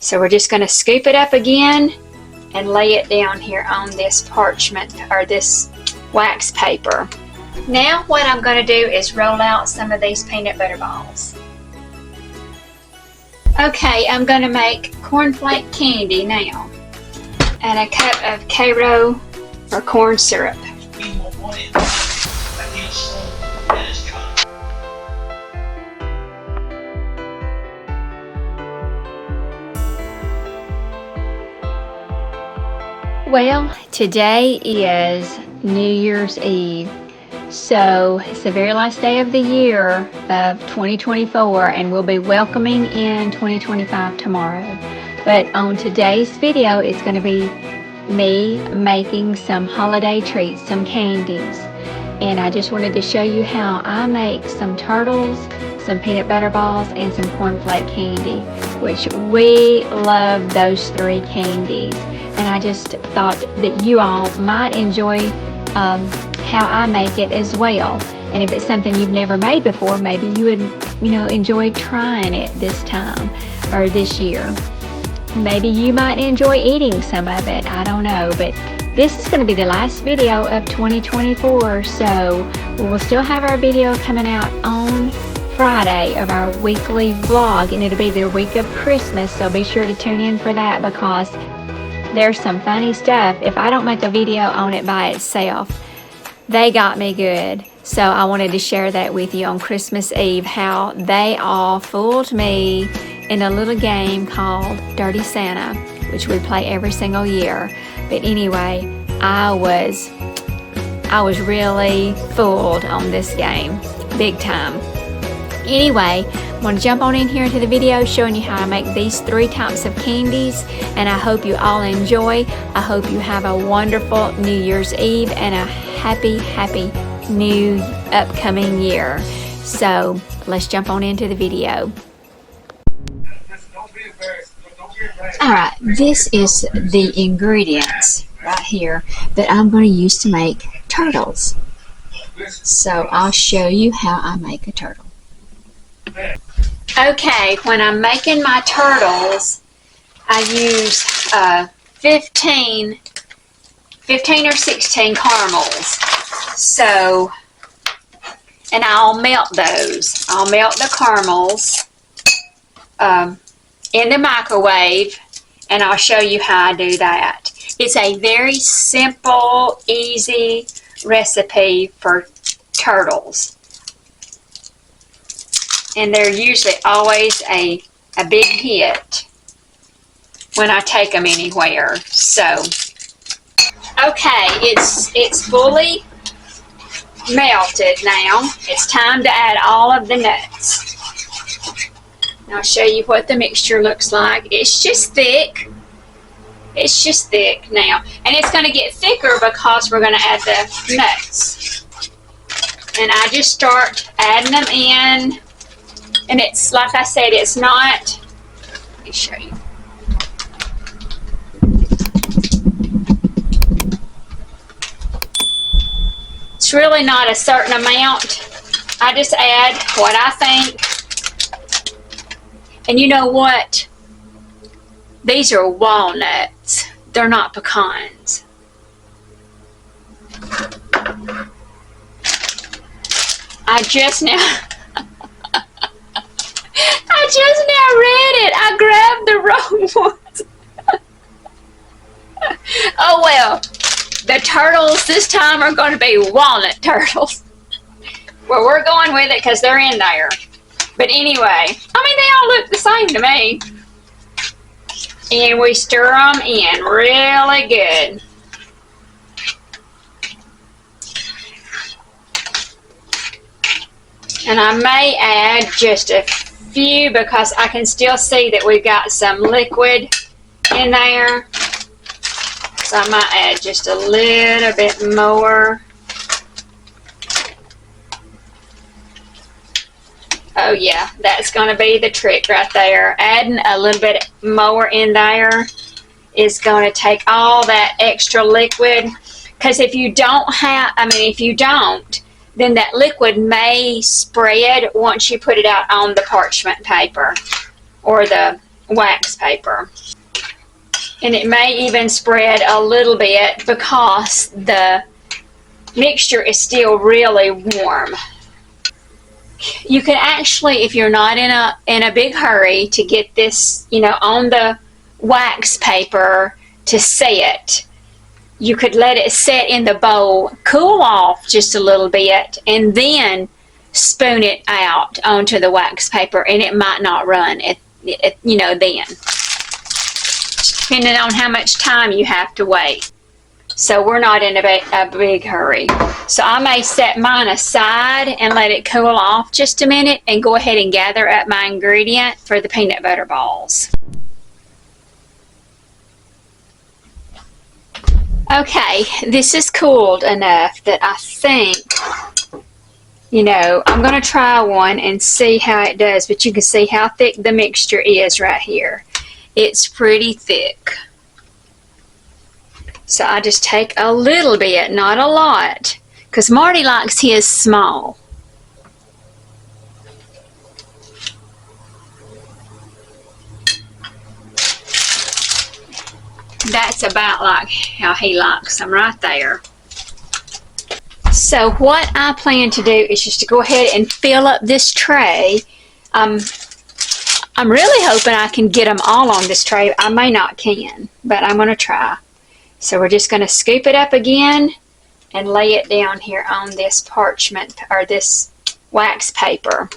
So we're just going to scoop it up again and lay it down here on this parchment or this wax paper. Now what I'm going to do is roll out some of these peanut butter balls. Okay, I'm going to make cornflake candy now, and a cup of Karo or corn syrup. Well, today is New Year's Eve, so it's the very last day of the year of 2024, and we'll be welcoming in 2025 tomorrow. But on today's video, it's going to be me making some holiday treats, some candies. And I just wanted to show you how I make some turtles, some peanut butter balls, and some cornflake candy, which we love those three candies. And I just thought that you all might enjoy how I make it as well. And if it's something you've never made before, maybe you would, enjoy trying it this time or this year. Maybe you might enjoy eating some of it. I don't know, but this is going to be the last video of 2024, so we'll still have our video coming out on Friday of our weekly vlog, and it'll be the week of Christmas, so be sure to tune in for that because there's some funny stuff. If I don't make a video on it by itself, they got me good. So I wanted to share that with you on Christmas Eve, how they all fooled me in a little game called Dirty Santa, which we play every single year. But anyway, I was really fooled on this game, big time. Anyway, I'm going to jump on in here into the video showing you how I make these three types of candies, and I hope you all enjoy. I hope you have a wonderful New Year's Eve and a happy new upcoming year. So let's jump on into the video. Alright, this is the ingredients right here that I'm going to use to make turtles. So I'll show you how I make a turtle. Okay, when I'm making my turtles, I use 15 or 16 caramels. So, and I'll melt those. I'll melt the caramels in the microwave, and I'll show you how I do that. It's a very simple, easy recipe for turtles. And they're usually always a big hit when I take them anywhere. So, okay, it's fully melted now. It's time to add all of the nuts. And I'll show you what the mixture looks like. It's just thick. It's just thick now. And it's going to get thicker because we're going to add the nuts. And I just start adding them in. And it's, like I said, it's not, let me show you. It's really not a certain amount. I just add what I think. And you know what? These are walnuts. They're not pecans. I just now read it. I grabbed the wrong ones. Oh well. The turtles this time are going to be walnut turtles. Well, we're going with it because they're in there. But anyway, they all look the same to me. And we stir them in really good. And I may add just a few because I can still see that we've got some liquid in there. So I might add just a little bit more. Oh yeah, that's going to be the trick right there. Adding a little bit more in there is going to take all that extra liquid. Because if you don't, then that liquid may spread once you put it out on the parchment paper or the wax paper. And it may even spread a little bit because the mixture is still really warm. You can actually, if you're not in a big hurry to get this, on the wax paper to set, you could let it set in the bowl, cool off just a little bit, and then spoon it out onto the wax paper, and it might not run then, depending on how much time you have to wait. So we're not in a big hurry. So I may set mine aside and let it cool off just a minute and go ahead and gather up my ingredient for the peanut butter balls. Okay, this is cooled enough that I think, I'm going to try one and see how it does, but you can see how thick the mixture is right here. It's pretty thick. So I just take a little bit, not a lot, because Marty likes his small. That's about like how he likes them right there. So what I plan to do is just to go ahead and fill up this tray. I'm really hoping I can get them all on this tray. I may not can, but I'm going to try. So we're just going to scoop it up again and lay it down here on this parchment or this wax paper.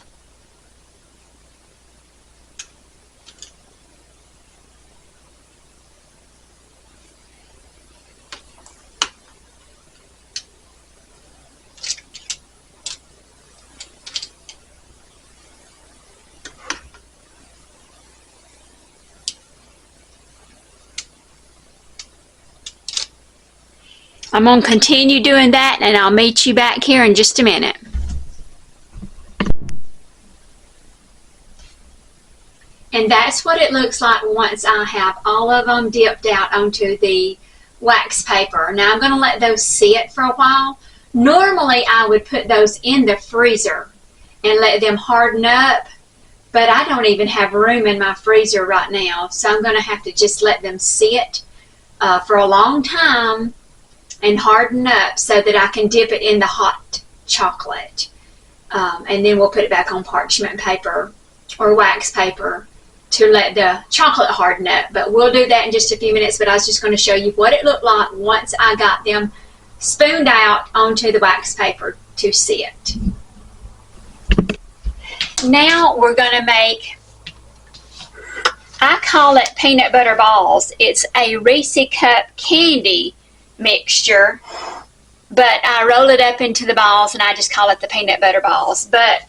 I'm going to continue doing that, and I'll meet you back here in just a minute. And that's what it looks like once I have all of them dipped out onto the wax paper. Now I'm going to let those sit for a while. Normally I would put those in the freezer and let them harden up, but I don't even have room in my freezer right now, so I'm going to have to just let them sit for a long time and harden up so that I can dip it in the hot chocolate. And then we'll put it back on parchment paper or wax paper to let the chocolate harden up. But we'll do that in just a few minutes, but I was just going to show you what it looked like once I got them spooned out onto the wax paper to sit. Now we're going to make, I call it peanut butter balls. It's a Reese cup candy mixture, but I roll it up into the balls and I just call it the peanut butter balls. But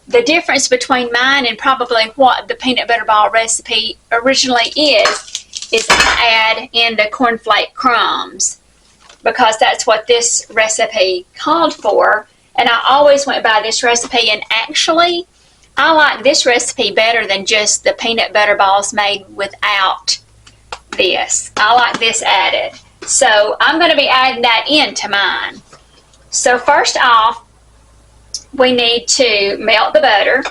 the difference between mine and probably what the peanut butter ball recipe originally is I add in the cornflake crumbs, because that's what this recipe called for, and I always went by this recipe. And actually I like this recipe better than just the peanut butter balls made without this. I like this added. So I'm going to be adding that into mine. So first off, we need to melt the butter,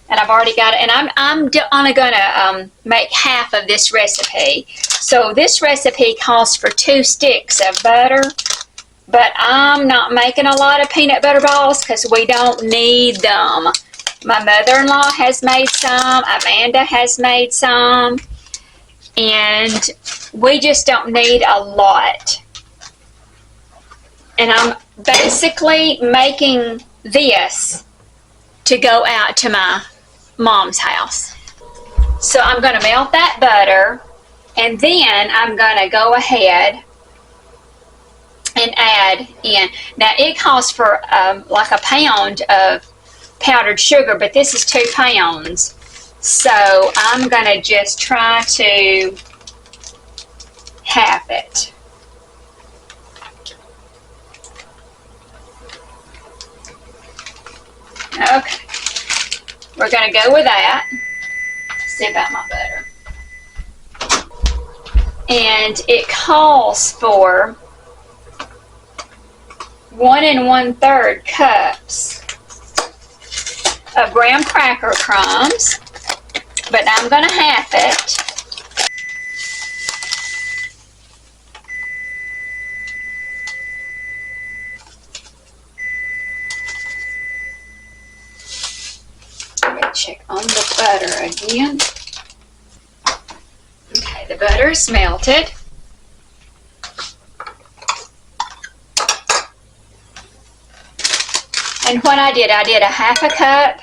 and I've already got it. And I'm only going to make half of this recipe. So this recipe calls for 2 sticks of butter, but I'm not making a lot of peanut butter balls because we don't need them. My mother-in-law has made some. Amanda has made some. And we just don't need a lot. And I'm basically making this to go out to my mom's house. So I'm going to melt that butter, and then I'm going to go ahead and add in. Now it calls for like a pound of powdered sugar, but this is 2 pounds. So I'm going to just try to half it. Okay. We're going to go with that. Let's see about my butter. And it calls for 1 1/3 cups of graham cracker crumbs. but I'm going to half it. Check on the butter again. Okay, the butter is melted. And what I did a half a cup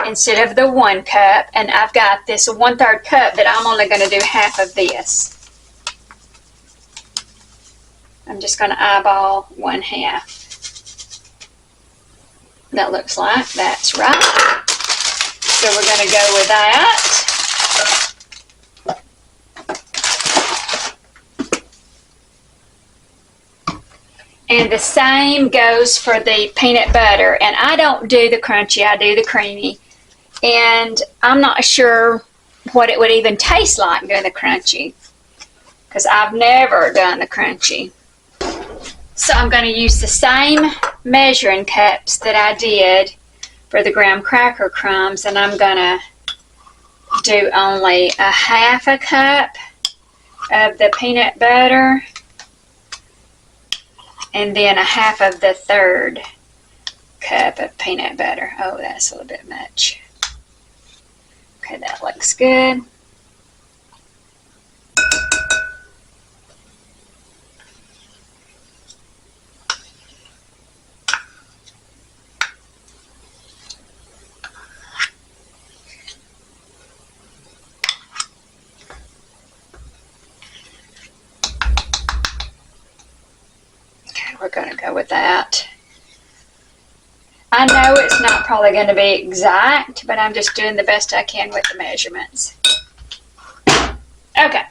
instead of the 1 cup, and I've got this 1/3 cup that I'm only going to do half of this. I'm just going to eyeball 1/2. That looks like that's right. So we're going to go with that. And the same goes for the peanut butter. And I don't do the crunchy, I do the creamy. And I'm not sure what it would even taste like doing the crunchy, because I've never done the crunchy. So I'm going to use the same measuring cups that I did for the graham cracker crumbs, and I'm going to do only a half a cup of the peanut butter, and then a half of the 1/3 cup of peanut butter. Oh, that's a little bit much. Okay, that looks good. We're going to go with that. I know it's not probably going to be exact, but I'm just doing the best I can with the measurements. Okay.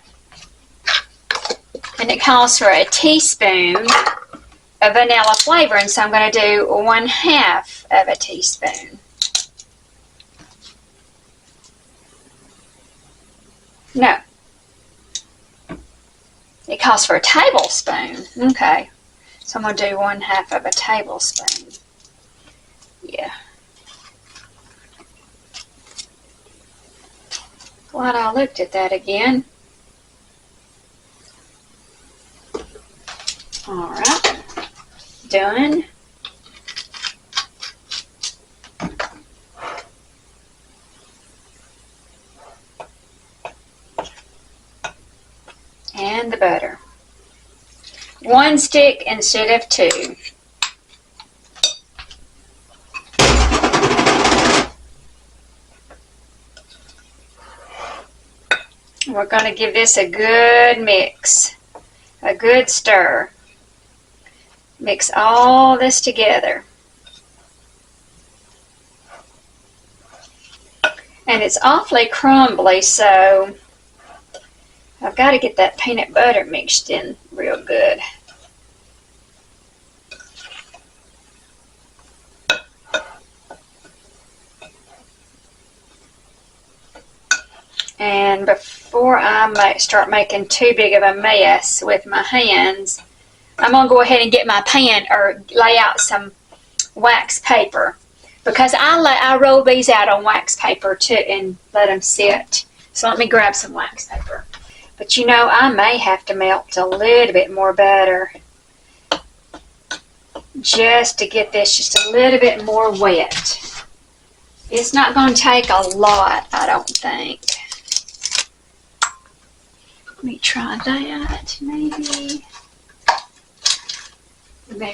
And it calls for a teaspoon of vanilla flavoring, so I'm going to do 1/2 of a teaspoon. No. It calls for a tablespoon. Okay. So I'm going to do 1/2 of a tablespoon. Yeah. Glad I looked at that again. Alright. Done. And the butter. 1 stick instead of 2. We're going to give this a good mix, a good stir. Mix all this together. And it's awfully crumbly, so I've got to get that peanut butter mixed in real good. And before I start making too big of a mess with my hands, I'm going to go ahead and get my pan, or lay out some wax paper, because I roll these out on wax paper too and let them sit. So let me grab some wax paper. But you know, I may have to melt a little bit more butter just to get this just a little bit more wet. It's not going to take a lot, I don't think. Let me try that, maybe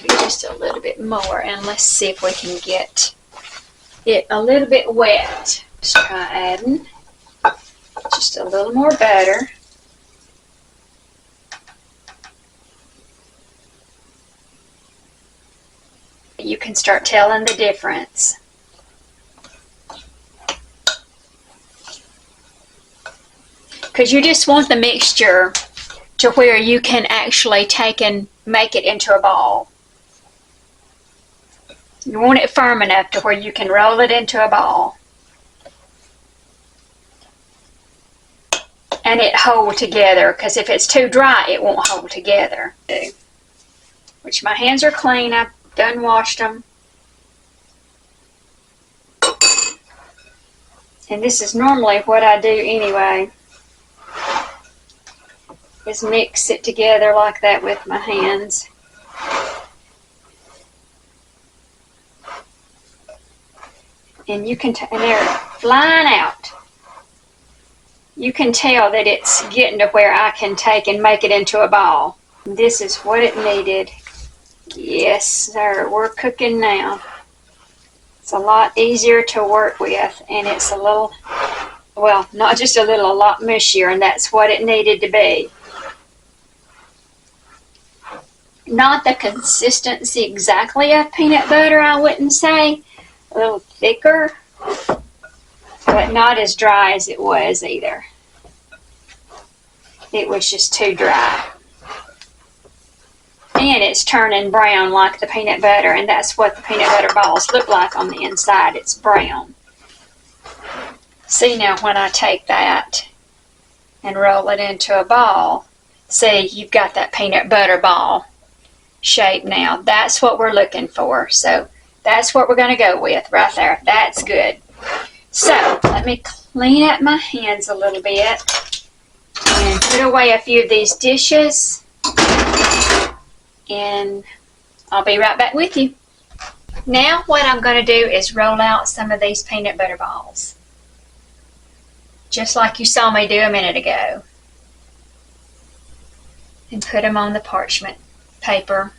just a little bit more, and let's see if we can get it a little bit wet. Let's try adding just a little more butter. You can start telling the difference. Because you just want the mixture to where you can actually take and make it into a ball. You want it firm enough to where you can roll it into a ball. And it hold together, because if it's too dry, it won't hold together. Which my hands are clean, I've done washed them. And this is normally what I do anyway, is mix it together like that with my hands. And you can, and they're flying out. You can tell that it's getting to where I can take and make it into a ball. This is what it needed. Yes, sir, we're cooking now. It's a lot easier to work with, and it's a little, well, not just a little, a lot mushier, and that's what it needed to be. Not the consistency exactly of peanut butter, I wouldn't say. A little thicker, but not as dry as it was either. It was just too dry. And it's turning brown like the peanut butter, and that's what the peanut butter balls look like on the inside. It's brown. See, now when I take that and roll it into a ball, see, you've got that peanut butter ball shape now. That's what we're looking for. So that's what we're going to go with right there. That's good. So let me clean up my hands a little bit and put away a few of these dishes, and I'll be right back with you. Now what I'm going to do is roll out some of these peanut butter balls, just like you saw me do a minute ago, and put them on the parchment paper.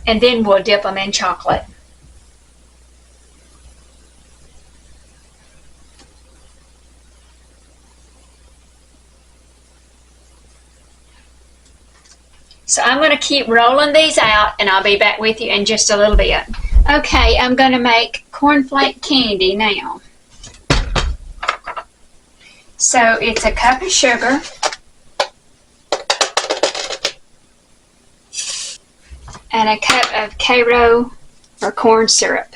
And then we'll dip them in chocolate. So I'm going to keep rolling these out, and I'll be back with you in just a little bit. Okay, I'm going to make cornflake candy now. So it's a cup of sugar, and a cup of Karo or corn syrup.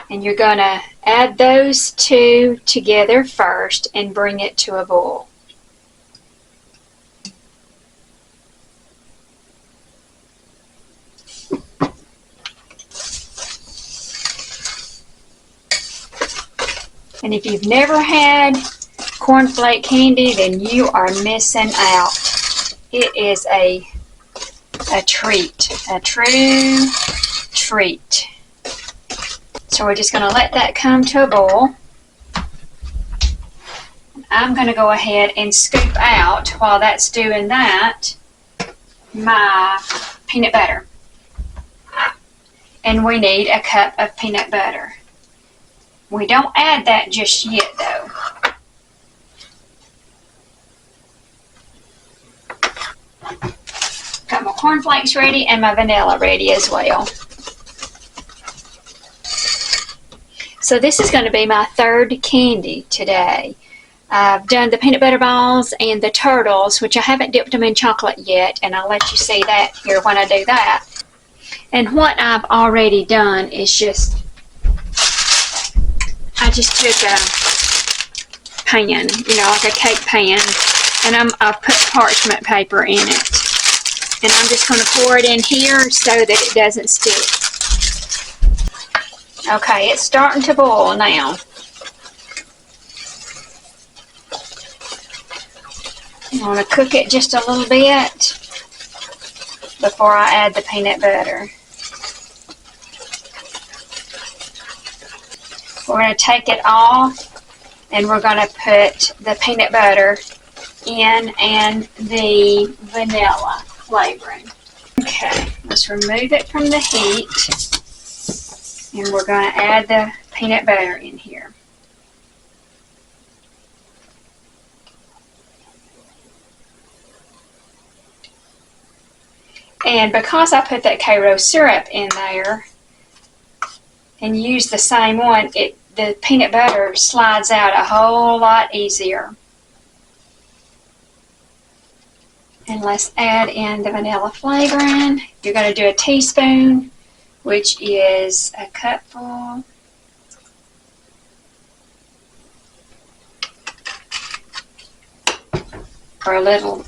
And you're going to add those two together first and bring it to a boil. And if you've never had cornflake candy, then you are missing out. It is a treat, a true treat. So we're just going to let that come to a boil. I'm going to go ahead and scoop out, while that's doing that, my peanut butter. And we need a cup of peanut butter. We don't add that just yet, though. Got my cornflakes ready and my vanilla ready as well. So this is going to be my third candy today. I've done the peanut butter balls and the turtles, which I haven't dipped them in chocolate yet, and I'll let you see that here when I do that. And what I've already done is I just took a pan, like a cake pan, and I've put parchment paper in it. And I'm just going to pour it in here so that it doesn't stick. Okay, it's starting to boil now. I'm going to cook it just a little bit before I add the peanut butter. We're going to take it off, and we're going to put the peanut butter in and the vanilla flavoring. Okay, let's remove it from the heat, and we're going to add the peanut butter in here. And because I put that Karo syrup in there and use the same one, the peanut butter slides out a whole lot easier. And let's add in the vanilla flavoring. You're going to do a teaspoon, which is a cupful. Or a little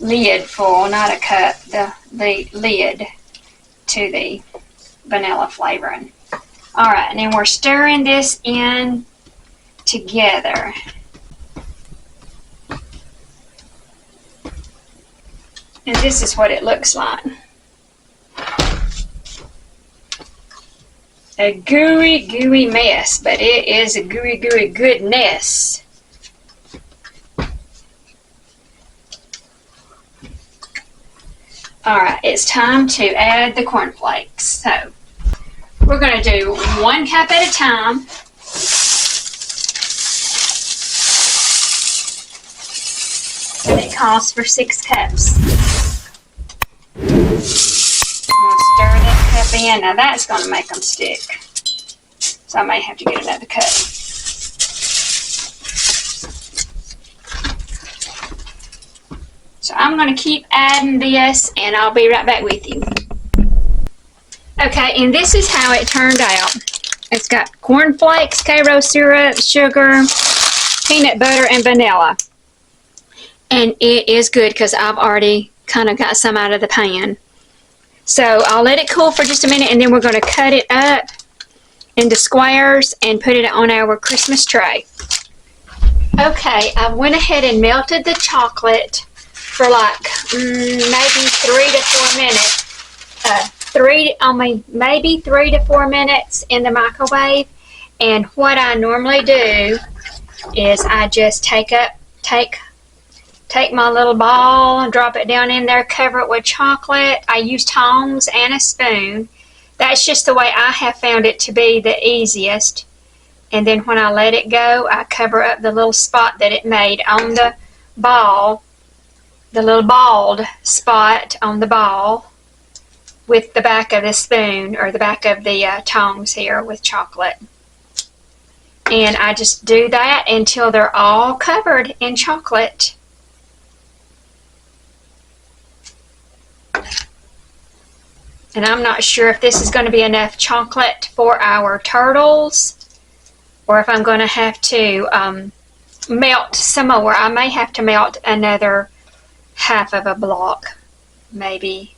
lid full, not a cup, the lid to the vanilla flavoring. Alright, and then we're stirring this in together. And this is what it looks like. A gooey, gooey mess, but it is a gooey, gooey goodness. Alright, it's time to add the cornflakes. So, we're going to do 1 cup at a time. And it calls for 6 cups. I'm going to stir that cup in. Now that's going to make them stick. So I may have to get another cup. So I'm going to keep adding this and I'll be right back with you. Okay, and this is how it turned out. It's got cornflakes, Karo syrup, sugar, peanut butter, and vanilla. And it is good because I've already kind of got some out of the pan. So I'll let it cool for just a minute and then we're going to cut it up into squares and put it on our Christmas tray. Okay, I went ahead and melted the chocolate for like maybe 3 to 4 minutes. Maybe 3 to 4 minutes in the microwave. And what I normally do is I just take my little ball and drop it down in there, cover it with chocolate. I use tongs and a spoon. That's just the way I have found it to be the easiest. And then when I let it go, I cover up the little spot that it made on the ball, the little bald spot on the ball, with the back of the spoon or the back of the tongs here with chocolate. And I just do that until they're all covered in chocolate. And I'm not sure if this is going to be enough chocolate for our turtles or if I'm going to have to melt some more. I may have to melt another half of a block, maybe.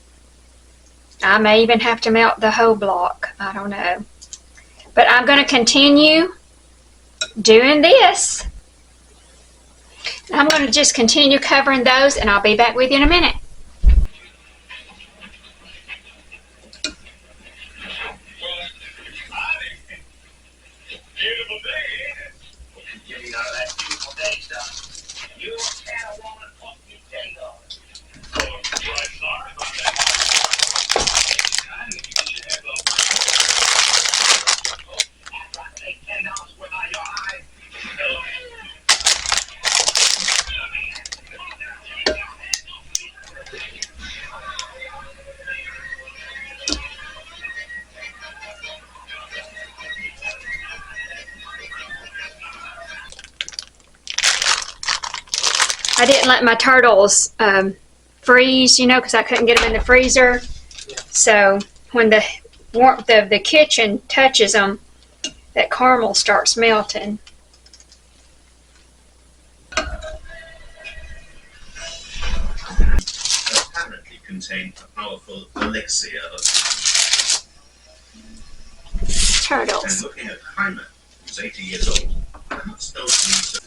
I may even have to melt the whole block. I don't know. But I'm going to continue doing this. I'm going to just continue covering those and I'll be back with you in a minute. Beautiful day, ain't it? You know that beautiful day stuff. You and a woman what you take on it. Oh, I'm quite sorry about that. I think you should have after I take $10 worth out of your eyes. I didn't let my turtles freeze, you know, because I couldn't get them in the freezer. So when the warmth of the kitchen touches them, that caramel starts melting. Apparently contain a powerful elixir of Turtles. and looking at Hyman, who's 80 years old. Perhaps those needs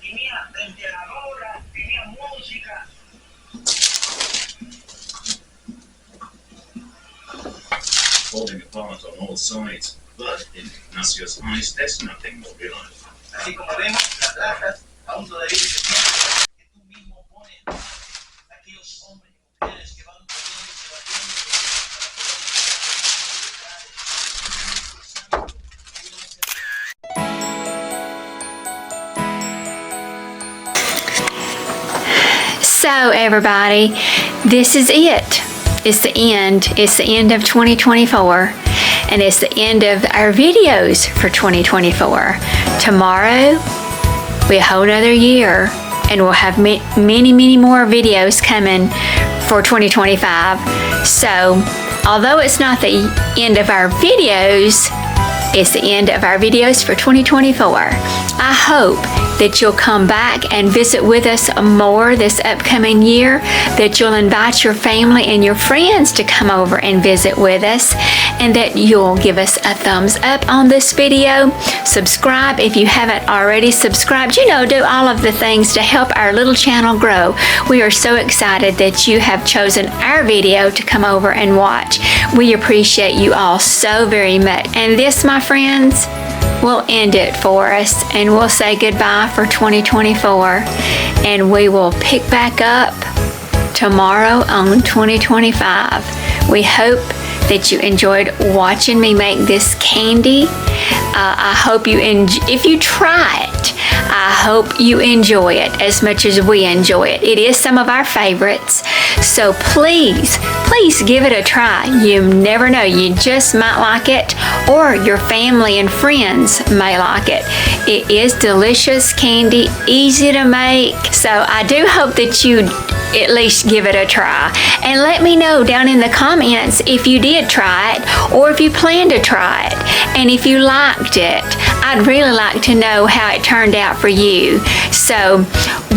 falling apart on all sides, but in Ignacio's eyes, there's nothing more reliable. Así como vemos, las lajas aún todavía se tienen que tú mismo pones aquellos hombres y mujeres que van poniendo y So everybody, this is it. It's the end. It's the end of 2024. And it's the end of our videos for 2024. Tomorrow, we a whole nother year. And we'll have many, many more videos coming for 2025. So, although it's not the end of our videos, it's the end of our videos for 2024. I hope that you'll come back and visit with us more this upcoming year, that you'll invite your family and your friends to come over and visit with us, and that you'll give us a thumbs up on this video. Subscribe if you haven't already subscribed. You know, do all of the things to help our little channel grow. We are so excited that you have chosen our video to come over and watch. We appreciate you all so very much. And this, my friends, will end it for us, and we'll say goodbye for 2024, and we will pick back up tomorrow on 2025. We hope that you enjoyed watching me make this candy. I hope you if you try it, I hope you enjoy it as much as we enjoy it. It is some of our favorites, so please give it a try. You never know, you just might like it, or your family and friends may like it. It is delicious candy, easy to make, so I do hope that you at least give it a try, and let me know down in the comments if you did try it or if you plan to try it, and if you liked it. I'd really like to know how it turned out for you. So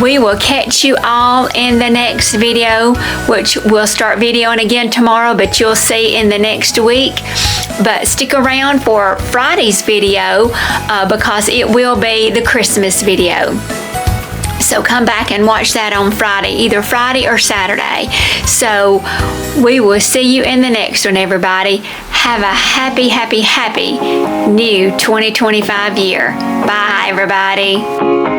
we will catch you all in the next video, which we'll start videoing again tomorrow, but you'll see in the next week. But stick around for Friday's video because it will be the Christmas video. So come back and watch that on Friday, either Friday or Saturday. So we will see you in the next one, everybody. Have a happy, happy, happy new 2025 year. Bye, everybody.